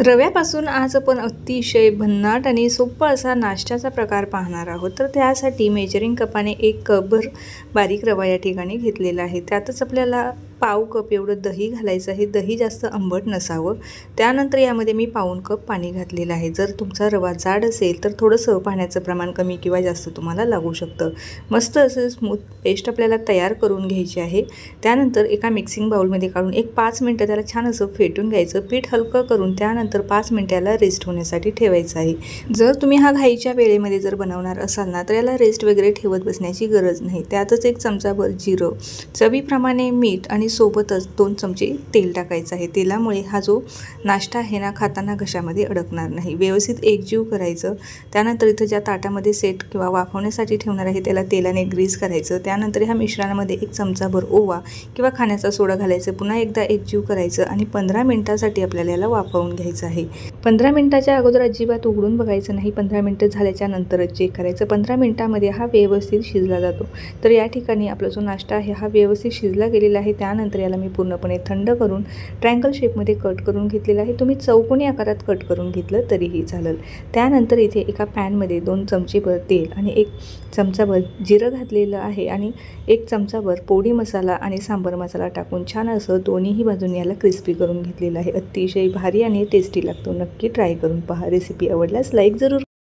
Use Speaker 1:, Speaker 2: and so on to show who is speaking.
Speaker 1: रव्यापासून आज आपण अतिशय भन्नाट आणि सोपा असा नाश्त्याचा प्रकार पाहणार आहोत। तर त्यासाठी मेजरिंग कपाने 1 कपभर बारीक रवा या ठिकाणी घेतलेला आहे। त्यातच आपल्याला पाव कप एवढं दही घालायचं आहे। दही जास्त आंबट नसावं। त्यानंतर यामध्ये मी पाऊण कप पाणी घातलेलं आहे। जर तुमचा रवा जाड असेल तर थोडंसं पाण्याचं प्रमाण कमी किंवा जास्त तुम्हाला लागू शकतं। मस्त असं स्मूथ पेस्ट आपल्याला तयार करून घ्यायची आहे। त्यानंतर एका मिक्सिंग बाउलमध्ये काढून 5 मिनिटं त्याला छान असं फेटून घ्यायचं। पीठ हलकं करून त्यानंतर 5 मिनिटाला रेस्ट होण्यासाठी ठेवायचं आहे। जर तुम्ही हा घाईच्या वेळेमध्ये जर बनवणार असाल ना तर याला रेस्ट वगैरे ठेवत बसण्याची गरज नाही। त्यातच 1 चमचाभर जिरं, चवीप्रमाणे मीठ आणि सोबतच 2 चमचे तेल टाकायचं आहे। तेलामुळे हा जो नाश्ता आहे ना खाताना घशामध्ये अडकणार नाही। व्यवस्थित एकजीव करायचं। त्यानंतर इथं ज्या ताटामध्ये सेट किंवा वाफवण्यासाठी ठेवणार आहे त्याला तेलाने ग्रीस करायचं। त्यानंतर ह्या मिश्रणामध्ये 1 चमचाभर ओवा किंवा खाण्याचा सोडा घालायचं। पुन्हा एकदा एकजीव करायचं आणि 15 मिनिटांसाठी आपल्याला याला वाफवून घ्यायचं आहे। 15 मिनिटाच्या अगोदर अजिबात उघडून बघायचं नाही। 15 मिनिटं झाल्याच्या नंतरच चेक करायचं। 15 मिनिटांमध्ये हा व्यवस्थित शिजला जातो। तर या ठिकाणी आपला जो नाश्ता आहे हा व्यवस्थित शिजला गेलेला आहे। त्यानंतर याला मी पूर्णपणे थंड करून ट्रायंगल शेपमध्ये कट करून घेतलेला आहे। तुम्ही चौकोनी आकारात कट करून घेतलं तरीही चालेल। त्यानंतर इथे एका पॅनमध्ये 2 चमचेभर तेल आणि 1 चमचाभर जिरं घातलेलं आहे आणि 1 चमचाभर पोडी मसाला आणि सांबर मसाला टाकून छान असं दोन्हीही बाजूने याला क्रिस्पी करून घेतलेलं आहे। अतिशय भारी आणि टेस्टी लागतो। नक्की ट्राय करून पहा। रेसिपी आवडल्यास लाईक जरूर